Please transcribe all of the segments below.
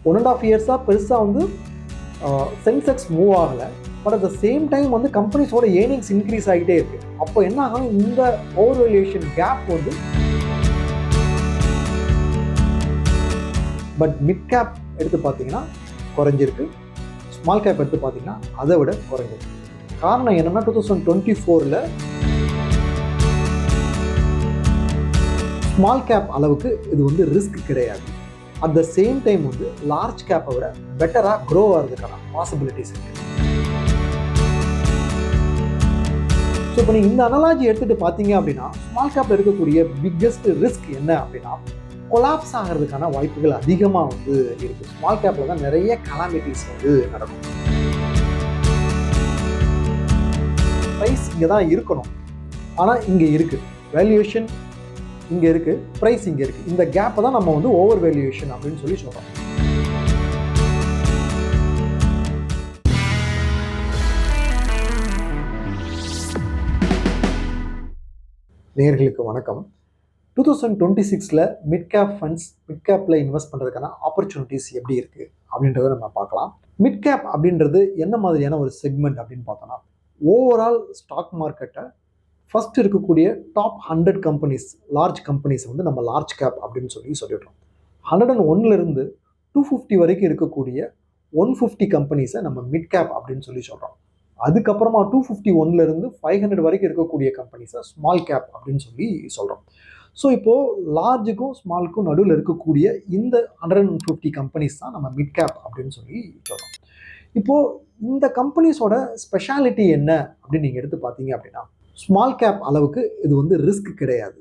1.5 இயர்ஸாக பெருசாக வந்து சென்செக்ஸ் மூவ் ஆகலை. But at the same time வந்து கம்பெனிஸோட ஏர்னிங்ஸ் இன்க்ரீஸ் ஆகிட்டே இருக்குது. அப்போ என்ன ஆகும், இந்த ஓவர் வேல்யூவேஷன் கேப் வந்து பட் மிட் கேப் எடுத்து பார்த்தீங்கன்னா குறைஞ்சிருக்கு, ஸ்மால் கேப் எடுத்து பார்த்தீங்கன்னா அதை விட குறைஞ்சிருக்கு. காரணம் என்னென்னா 2024 ஸ்மால் கேப் அளவுக்கு இது வந்து ரிஸ்க் கிடையாது. அட் த சேம் டைம் வந்து லார்ஜ் கேப்பை விட பெட்டராக க்ரோ ஆகிறதுக்கான பாசிபிலிட்டிஸ் இருக்குது. ஸோ இப்போ நீங்கள் இந்த அனாலஜி எடுத்துகிட்டு பார்த்தீங்க அப்படின்னா ஸ்மால் கேப்பில் இருக்கக்கூடிய பிக்கெஸ்ட் ரிஸ்க் என்ன அப்படின்னா கொலாப்ஸ் ஆகிறதுக்கான வாய்ப்புகள் அதிகமாக வந்து இருக்குது. ஸ்மால் கேப்பில் தான் நிறைய கலாமிட்டிஸ் வந்து நடக்கும். ப்ரைஸ் இங்கே தான் இருக்கணும், ஆனால் இங்கே இருக்குது. வேல்யூவேஷன் இங்கே இருக்குது, ப்ரைஸ் இங்கே இருக்குது. இந்த கேப்பை தான் நம்ம வந்து ஓவர் வேல்யூவேஷன் அப்படின்னு சொல்லி சொல்கிறோம். நேயர்களுக்கு வணக்கம். 2026 மிட் கேப் ஃபண்ட்ஸ் மிட் கேப்பில் இன்வெஸ்ட் பண்ணுறதுக்கான ஆப்பர்ச்சுனிட்டிஸ் எப்படி இருக்குது அப்படின்றத நம்ம பார்க்கலாம். மிட் கேப் அப்படின்றது என்ன மாதிரியான ஒரு செக்மெண்ட் அப்படின்னு பார்த்தோன்னா, ஓவரால் ஸ்டாக் மார்க்கெட்டை ஃபர்ஸ்ட் இருக்கக்கூடிய டாப் 100 கம்பெனிஸ், லார்ஜ் கம்பெனிஸ் வந்து நம்ம லார்ஜ் கேப் அப்படின்னு சொல்லிடுறோம். 101 250 வரைக்கும் இருக்கக்கூடிய 150 கம்பெனிஸை நம்ம மிட் கேப் அப்படின்னு சொல்கிறோம். அதுக்கப்புறமா 251 500 வரைக்கும் இருக்கக்கூடிய கம்பெனிஸை ஸ்மால் கேப் அப்படின்னு சொல்கிறோம். ஸோ இப்போது லார்ஜுக்கும் ஸ்மாலுக்கும் நடுவில் இருக்கக்கூடிய இந்த 150 கம்பெனிஸ் தான் நம்ம மிட் கேப் அப்படின்னு சொல்கிறோம். இப்போது இந்த கம்பெனிஸோட ஸ்பெஷாலிட்டி என்ன அப்படின்னு நீங்கள் எடுத்து பார்த்தீங்க அப்படின்னா, ஸ்மால் கேப் அளவுக்கு இது வந்து ரிஸ்க் கிடையாது.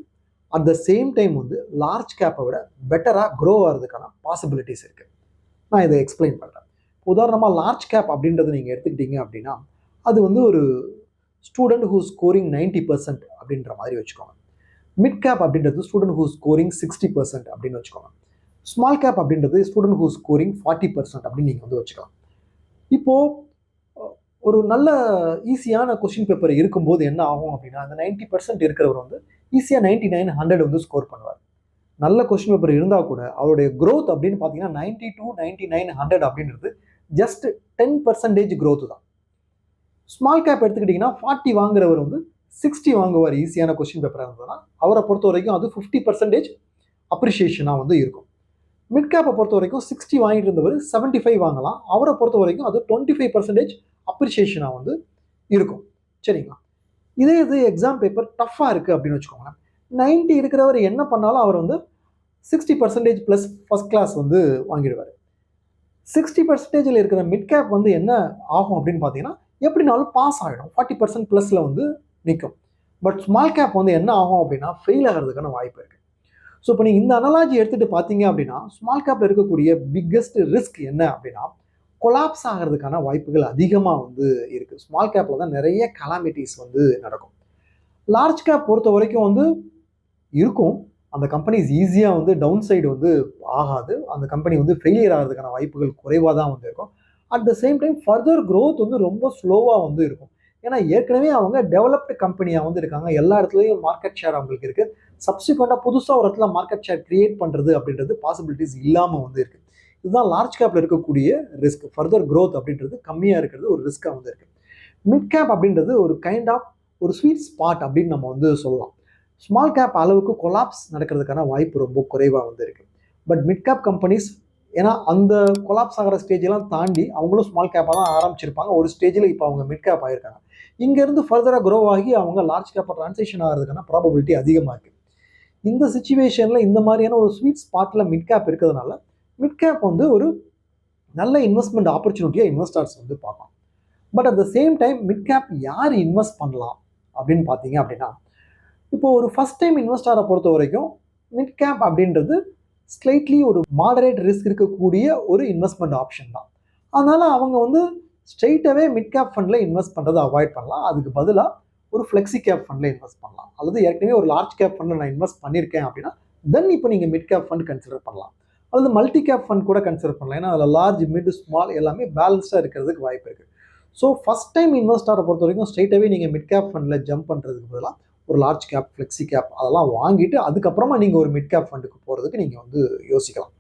அட் த சேம் டைம் வந்து லார்ஜ் கேப்பை விட பெட்டராக க்ரோ ஆகிறதுக்கான பாசிபிலிட்டிஸ் இருக்குது. நான் இதை எக்ஸ்பிளைன் பண்ணுறேன். உதாரணமாக லார்ஜ் கேப் அப்படின்றத நீங்கள் எடுத்துக்கிட்டீங்க அப்படின்னா, அது வந்து ஒரு ஸ்டூடெண்ட் ஹூ ஸ்கோரிங் 90% அப்படின்ற மாதிரி வச்சுக்கோங்க. மிட் கேப் அப்படின்றது ஸ்டூடெண்ட் ஹூ ஸ்கோரிங் 60% அப்படின்னு வச்சுக்கோங்க. ஸ்மால் கேப் அப்படின்றது ஸ்டூடெண்ட் ஹூ ஸ்கோரிங் 40% அப்படின்னு நீங்கள் வந்து வச்சுக்கலாம். இப்போது ஒரு நல்ல ஈஸியான கொஸ்டின் பேப்பர் இருக்கும்போது என்ன ஆகும் அப்படின்னா, அந்த 90% இருக்கிறவர் வந்து ஈஸியாக 99 100 வந்து ஸ்கோர் பண்ணுவார். நல்ல கொஸ்டின் பேப்பர் இருந்தால் கூட அவருடைய க்ரோத் அப்படின்னு பார்த்தீங்கன்னா 92 99 100 அப்படின்றது ஜஸ்ட் 10% க்ரோத்து தான். ஸ்மால் கேப் எடுத்துக்கிட்டிங்கன்னா 40 வாங்குறவர் வந்து 60 வாங்குவார். ஈஸியான கொஸ்டின் பேப்பராக இருந்ததுன்னா அவரை பொறுத்த வரைக்கும் அது 50% அப்ரிஷியேஷனாக வந்து இருக்கும். மிட் கேப்பை பொறுத்த வரைக்கும் 60 வாங்கிட்டு இருந்தவர் 75 வாங்கலாம். அவரை பொறுத்த வரைக்கும் அது 25% அப்ரிஷியேஷனாக வந்து இருக்கும். சரிங்களா? இதே இது எக்ஸாம் பேப்பர் டஃப்பாக இருக்குது அப்படின்னு வச்சுக்கோங்களேன். 90 இருக்கிறவர் என்ன பண்ணாலும் அவர் வந்து 60% ப்ளஸ் ஃபஸ்ட் கிளாஸ் வந்து வாங்கிடுவார். 60% இருக்கிற மிட் கேப் வந்து என்ன ஆகும் அப்படின்னு பார்த்தீங்கன்னா, எப்படினாலும் பாஸ் ஆகிடும், 40% ப்ளஸில் வந்து நிற்கும். பட் ஸ்மால் கேப் வந்து என்ன ஆகும் அப்படின்னா ஃபெயில் ஆகிறதுக்கான வாய்ப்பு இருக்குது. ஸோ இப்போ நீங்கள் இந்த அனாலஜி எடுத்துகிட்டு பார்த்தீங்க அப்படின்னா, ஸ்மால் கேப்பில் இருக்கக்கூடிய பிக்கெஸ்ட் ரிஸ்க் என்ன அப்படின்னா கொலாப்ஸ் ஆகிறதுக்கான வாய்ப்புகள் அதிகமாக வந்து இருக்குது. ஸ்மால் கேப்பில் தான் நிறைய கலாமிட்டிஸ் வந்து நடக்கும். லார்ஜ் கேப் பொறுத்த வரைக்கும் வந்து இருக்கும், அந்த கம்பெனிஸ் ஈஸியாக வந்து டவுன் சைடு வந்து ஆகாது. அந்த கம்பெனி வந்து ஃபெயிலியர் ஆகிறதுக்கான வாய்ப்புகள் குறைவாக தான் வந்து இருக்கும். At the same time further growth வந்து ரொம்ப ஸ்லோவாக வந்து இருக்கும். ஏன்னா ஏற்கனவே அவங்க டெவலப்டு கம்பெனியாக வந்து இருக்காங்க. எல்லா இடத்துலையும் மார்க்கெட் ஷேர் அவங்களுக்கு இருக்குது. சப்சிக்வெண்ட்டாக புதுசாக ஒரு இடத்துல மார்க்கெட் ஷேர் கிரியேட் பண்ணுறது அப்படின்றது பாசிபிலிட்டிஸ் இல்லாமல் வந்து இருக்குது. இதுதான் லார்ஜ் கேப்பில் இருக்கக்கூடிய ரிஸ்க். ஃபர்தர் க்ரோத் அப்படின்றது கம்மியாக இருக்கிறது ஒரு ரிஸ்க்காக வந்து இருக்குது. மிட் கேப் அப்படின்றது ஒரு கைண்ட் ஆஃப் ஒரு ஸ்வீட் ஸ்பாட் அப்படின்னு நம்ம வந்து சொல்லலாம். ஸ்மால் கேப் அளவுக்கு கொலாப்ஸ் நடக்கிறதுக்கான வாய்ப்பு ரொம்ப குறைவாக வந்து இருக்குது. பட் மிட் கேப் கம்பெனிஸ் ஏன்னா அந்த கொலாப்ஸ் ஆகிற ஸ்டேஜெல்லாம் தாண்டி அவங்களும் ஸ்மால் கேப்பாக தான் ஆரம்பிச்சிருப்பாங்க. ஒரு ஸ்டேஜில் இப்போ அவங்க மிட் கேப் ஆகிருக்காங்க. இங்கேருந்து ஃபர்தராக க்ரோ ஆகி அவங்க லார்ஜ் கேப்பாக ட்ரான்ஸேஷன் ஆகிறதுக்கான ப்ராபபிலிட்டி அதிகமாக இருக்குது. இந்த சிச்சுவேஷனில் இந்த மாதிரியான ஒரு ஸ்வீட் ஸ்பாட்டில் மிட் கேப் இருக்கிறதுனால மிட் கேப் வந்து ஒரு நல்ல இன்வெஸ்ட்மெண்ட் ஆப்பர்ச்சுனிட்டியாக இன்வெஸ்டர்ஸ் வந்து பார்க்கலாம். But at the same time mid cap யார் இன்வெஸ்ட் பண்ணலாம் அப்படின்னு பார்த்தீங்க அப்படின்னா, இப்போது ஒரு ஃபஸ்ட் டைம் இன்வெஸ்டரை பொறுத்த வரைக்கும் மிட் கேப் அப்படின்றது ஸ்லைட்லி ஒரு மாடரேட் ரிஸ்க் இருக்கக்கூடிய ஒரு இன்வெஸ்ட்மெண்ட் ஆப்ஷன் தான். அதனால் அவங்க வந்து ஸ்ட்ரெயிட்டாகவே மிட் கேப் ஃபண்டில் இன்வெஸ்ட் பண்ணுறதை அவாய்ட் பண்ணலாம். அதுக்கு பதிலாக ஒரு ஃப்ளெக்ஸி கேப் ஃபண்டில் இன்வெஸ்ட் பண்ணலாம். அல்லது ஏற்கனவே ஒரு லார்ஜ் கேப் ஃபண்டில் நான் இன்வெஸ்ட் பண்ணியிருக்கேன் அப்படின்னா தென் இப்போ நீங்கள் மிட் கேப் ஃபண்ட் கன்சிடர் பண்ணலாம். அல்லது மல்டி கேப் ஃபண்ட் கூட கன்சிடர் பண்ணலாம். ஏன்னா அதில் லார்ஜ் மிட் ஸ்மால் எல்லாமே பேலன்ஸ்டாக இருக்கிறதுக்கு வாய்ப்பு இருக்குது. ஸோ ஃபஸ்ட் டைம் இன்வெஸ்டரை பொறுத்த வரைக்கும் ஸ்ட்ரெயிட்டாகவே நீங்கள் மிட் கேப் ஃபண்டில் ஜம்ப் பண்ணுறதுக்கு பதிலாக ஒரு லார்ஜ் கேப், ஃப்ளெக்ஸி கேப் அதெல்லாம் வாங்கிட்டு அதுக்கப்புறமா நீங்கள் ஒரு மிட் கேப் ஃபண்டுக்கு போகிறதுக்கு நீங்கள் வந்து யோசிக்கலாம்.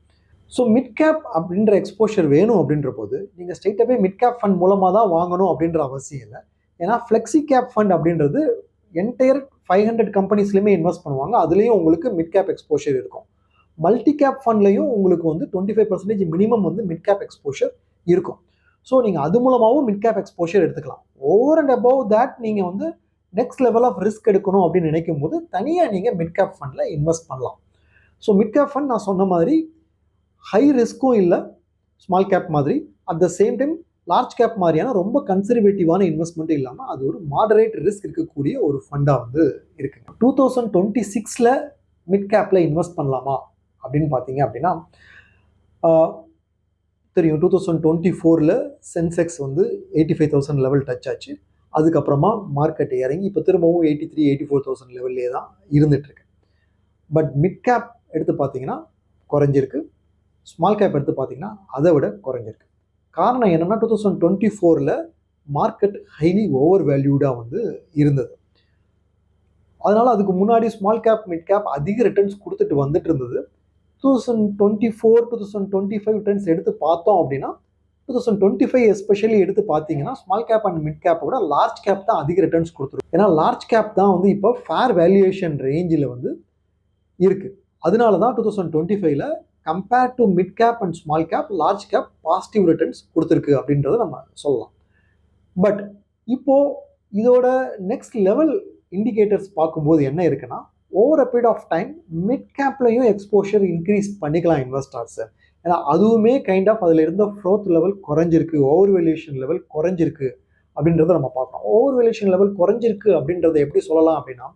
ஸோ மிட் கேப் அப்படின்ற எக்ஸ்போஷர் வேணும் அப்படின்ற போது நீங்கள் ஸ்ட்ரெயிட்டாகவே மிட் கேப் ஃபண்ட் மூலமாக தான் வாங்கணும் அப்படின்ற அவசியம் இல்லை. ஏன்னா ஃப்ளெக்ஸி கேப் ஃபண்ட் அப்படின்றது என்டையர் 500 கம்பெனிஸ்லையுமே இன்வெஸ்ட் பண்ணுவாங்க. அதுலேயும் உங்களுக்கு மிட் கேப் எக்ஸ்போஷர் இருக்கும். மல்டி கேப் ஃபண்ட்லையும் உங்களுக்கு வந்து 25% மினிமம் வந்து மிட் கேப் எக்ஸ்போஷர் இருக்கும். ஸோ நீங்கள் அது மூலமாகவும் மிட் கேப் எக்ஸ்போஷர் எடுத்துக்கலாம். ஓவர் அண்ட் அபவ் தேட் நீங்கள் வந்து நெக்ஸ்ட் லெவல் ஆஃப் ரிஸ்க் எடுக்கணும் அப்படின்னு நினைக்கும் போது தனியாக நீங்கள் மிட் கேப் ஃபண்டில் இன்வெஸ்ட் பண்ணலாம். ஸோ மிட் கேப் ஃபண்ட் நான் சொன்ன மாதிரி ஹை ரிஸ்க்கும் இல்லை, ஸ்மால் கேப் மாதிரி. At the same time large cap மாதிரியான ரொம்ப கன்சர்வேட்டிவான இன்வெஸ்ட்மெண்ட்டும் இல்லாமல் அது ஒரு மாடரேட் ரிஸ்க் இருக்கக்கூடிய ஒரு ஃபண்டாக வந்து இருக்குங்க. 2026 மிட் கேப்பில் இன்வெஸ்ட் பண்ணலாமா அப்படின்னு பார்த்தீங்க அப்படின்னா தெரியும். 2024 சென்செக்ஸ் வந்து 85,000 லெவல் டச் ஆச்சு. அதுக்கப்புறமா மார்க்கெட் இறங்கி இப்போ திரும்பவும் 84,000 லெவல்லே தான் இருந்துகிட்ருக்கு. பட் மிட் கேப் எடுத்து பார்த்தீங்கன்னா குறைஞ்சிருக்கு, ஸ்மால் கேப் எடுத்து பார்த்தீங்கன்னா அதை விட குறைஞ்சிருக்கு. காரணம் என்னென்னா 2024 மார்க்கெட் ஹைலி ஓவர் வேல்யூடாக வந்து இருந்தது. அதனால் அதுக்கு முன்னாடி ஸ்மால் கேப் மிட் கேப் அதிக ரிட்டர்ன்ஸ் கொடுத்துட்டு வந்துட்டு இருந்தது. 2024 2025 ரிட்டர்ன்ஸ் எடுத்து பார்த்தோம் அப்படின்னா 2025 எஸ்பெஷலி எடுத்து பார்த்தீங்கன்னா ஸ்மால் கேப் அண்ட் மிட் கேப்பை விட லார்ஜ் கேப் தான் அதிக ரிட்டர்ன்ஸ் கொடுத்துரும். ஏன்னா லார்ஜ் கேப் தான் வந்து இப்போ ஃபேர் வேல்யூவேஷன் ரேஞ்சில் வந்து இருக்குது. அதனால தான் 2025 compared to mid cap and small cap large cap positive returns கொடுத்துருக்கு அப்படின்றத நம்ம சொல்லலாம். பட் இப்போது இதோட நெக்ஸ்ட் லெவல் இண்டிகேட்டர்ஸ் பார்க்கும்போது என்ன இருக்குன்னா, over a period of time mid கேப்லையும் எக்ஸ்போஷர் இன்க்ரீஸ் பண்ணிக்கலாம் இன்வெஸ்டர்ஸ். ஏன்னா அதுவுமே கைண்ட் ஆஃப் அதில் இருந்த ஃப்ரோத் லெவல் குறைஞ்சிருக்கு, ஓவர் வேல்யூஷன் லெவல் குறைஞ்சிருக்கு அப்படின்றத நம்ம பார்க்கணும். ஓவர் வேல்யூஷன் லெவல் குறைஞ்சிருக்கு அப்படின்றத எப்படி சொல்லலாம் அப்படின்னா,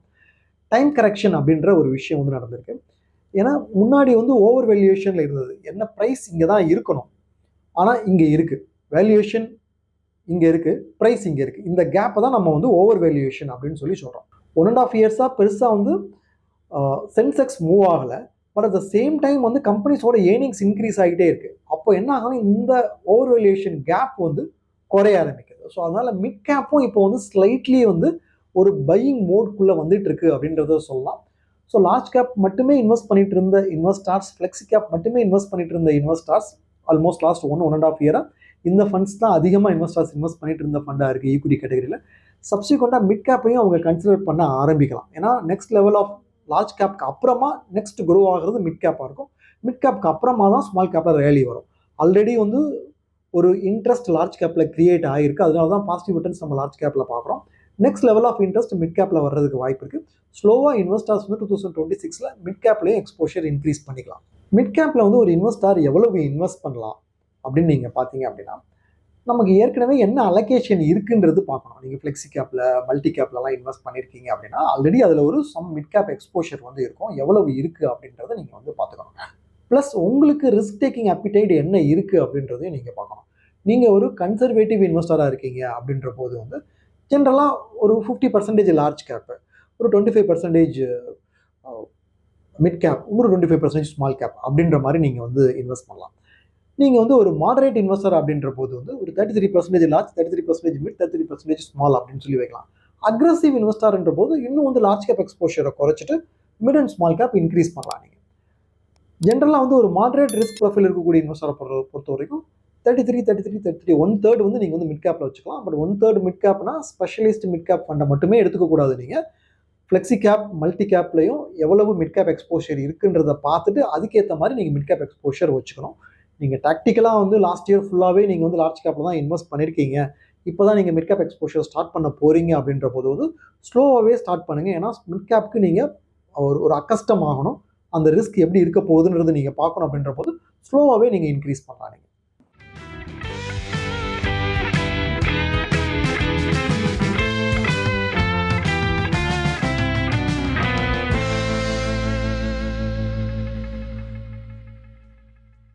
டைம் கரெக்ஷன் அப்படின்ற ஒரு விஷயம் வந்து நடந்திருக்கு. ஏன்னா முன்னாடி வந்து ஓவர் வேல்யூவேஷனில் இருந்தது, என்ன ப்ரைஸ் இங்கே தான் இருக்கணும், ஆனால் இங்கே இருக்குது, வேல்யூவேஷன் இங்கே இருக்குது, ப்ரைஸ் இங்கே இருக்குது. இந்த கேப்பை தான் நம்ம வந்து ஓவர் வேல்யூவேஷன் அப்படின்னு சொல்லி சொல்கிறோம். 1.5 இயர்ஸாக பெருசாக வந்து சென்செக்ஸ் மூவ் ஆகலை. But at the same time வந்து கம்பெனிஸோட ஏர்னிங்ஸ் இன்க்ரீஸ் ஆகிட்டே இருக்குது. அப்போ என்ன ஆகும்னா இந்த ஓவர் வேல்யூவேஷன் கேப் வந்து குறைய ஆரம்பிக்குது. ஸோ அதனால் மிட் கேப்பும் இப்போ வந்து ஸ்லைட்லி வந்து ஒரு பையிங் மோட்குள்ளே வந்துட்டு இருக்கு அப்படின்றத சொல்லலாம். ஸோ லார்ஜ் கேப் மட்டுமே இன்வெஸ்ட் பண்ணிட்டு இருந்த இன்வெஸ்டர்ஸ், ஃப்ளெக்ஸி கேப் மட்டுமே இன்வெஸ்ட் பண்ணிட்டு இருந்த இன்வெஸ்டர்ஸ் ஆல்மோஸ்ட் லாஸ்ட் 1.5 இயராக இந்த ஃபண்ட்ஸ் தான் அதிகமாக இன்வெஸ்டர்ஸ் இன்வெஸ்ட் பண்ணிட்டு இருந்த ஃபண்டாக இருக்குது ஈக்விட்டி கேட்டகரியில். சப்சிக்வெண்ட்டாக மிட் கேப்பையும் அவங்க கன்சிடர் பண்ண ஆரம்பிக்கலாம். ஏன்னா நெக்ஸ்ட் லெவல் ஆஃப் லார்ஜ் கேப்க்கு அப்புறமா நெக்ஸ்ட் க்ரோ ஆகிறது மிட் கேப்பாக இருக்கும். மிட் கேப்க்கு அப்புறமா தான் ஸ்மால் கேப்பில் ரேலி வரும். ஆல்ரெடி வந்து ஒரு இன்ட்ரெஸ்ட் லார்ஜ் கேப்பில் கிரியேட் ஆகிருக்கு. அதனால தான் பாசிட்டிவ் ரிட்டர்ன்ஸ் நம்ம லார்ஜ் கேப்பில் பார்க்குறோம். Next level of interest mid கேப்பில் வர்றதுக்கு வாய்ப்பு இருக்குது. ஸ்லோவாக இன்வெஸ்டர்ஸ் வந்து 2026 மிட் கேப்லேயும் எக்ஸ்போஷர் இன்க்ரீஸ் பண்ணிக்கலாம். மிட் கேப்பில் வந்து ஒரு இன்வெஸ்டர் எவ்வளவு இன்வெஸ்ட் பண்ணலாம் அப்படின்னு நீங்கள் பார்த்தீங்க அப்படின்னா, நமக்கு ஏற்கனவே என்ன அலோகேஷன் இருக்குன்றது பார்க்கணும். நீங்கள் ஃப்ளெக்ஸி கேப்பில் மல்டி கேப்லலாம் இன்வெஸ்ட் பண்ணியிருக்கீங்க அப்படின்னா ஆல்ரெடி அதில் ஒரு சம் மிட் கேப் எக்ஸ்போஷர் வந்து இருக்கும். எவ்வளவு இருக்குது அப்படின்றத நீங்கள் வந்து பார்த்துக்கணும். ப்ளஸ் உங்களுக்கு ரிஸ்க் டேக்கிங் அப்பிடைட் என்ன இருக்குது அப்படின்றதையும் நீங்கள் பார்க்கணும். நீங்கள் ஒரு கன்சர்வேட்டிவ் இன்வெஸ்டராக இருக்கீங்க அப்படின்ற போது வந்து ஜென்ரலாக ஒரு 50% லார்ஜ் கேப்பு, ஒரு 25% மிட் கேப், இன்னொரு 25% ஸ்மால் கேப் அப்படின்ற மாதிரி நீங்கள் வந்து இன்வெஸ்ட் பண்ணலாம். நீங்கள் வந்து ஒரு மாடரேட் இன்வெஸ்டர் அப்படின்ற போது வந்து ஒரு 33% லார்ஜ், 33% மிட், 33% ஸ்மால் அப்படின்னு சொல்லி வைக்கலாம். அக்ரெசிவ் இன்வெஸ்டர்ன்ற போது இன்னும் வந்து லார்ஜ் கேப் எக்ஸ்போஷரை குறைச்சிட்டு mid and small cap increase பண்ணலாம். நீங்கள் ஜென்ரலாக வந்து ஒரு மாடரேட் ரிஸ்க் ப்ரொஃபைல் இருக்கக்கூடிய இன்வெஸ்டரை பொறுத்த வரைக்கும் 33 1/3 வந்து நீங்கள் வந்து மிட் கேப்பில் வச்சுக்கலாம். பட் 1/3 மிட் கேப்னா ஸ்பெஷலிஸ்ட் மிட் கேப் ஃபண்டை மட்டுமே எடுத்துக்கக்கூடாது. நீங்கள் ஃப்ளெக்ஸி கேப் மல்டி கேப்லையும் எவ்வளவு மிட் கேப் எக்ஸ்போஷர் இருக்குன்றதை பார்த்துட்டு அதுக்கேற்ற மாதிரி நீங்கள் மிட் கேப் எக்ஸ்போஷர் வச்சுக்கணும். நீங்கள் டாக்டிக்கலாக வந்து லாஸ்ட் இயர் ஃபுல்லாகவே நீங்கள் வந்து லார்ஜ் கேப்பில் தான் இன்வெஸ்ட் பண்ணியிருக்கீங்க, இப்போ தான் நீங்கள் மிட் கேப் எக்ஸ்போஷர் ஸ்டார்ட் பண்ண போகிறீங்க அப்படின்ற போது வந்து ஸ்லோவாகவே ஸ்டார்ட் பண்ணுங்கள். ஏன்னா மிட் கேப்க்கு நீங்கள் ஒரு அக்கஸ்டம் ஆகணும். அந்த ரிஸ்க் எப்படி இருக்க போகுதுன்றது நீங்கள் பார்க்கணும். அப்படின்ற போது ஸ்லோவாகவே நீங்கள் இன்க்ரீஸ் பண்ணலாம்.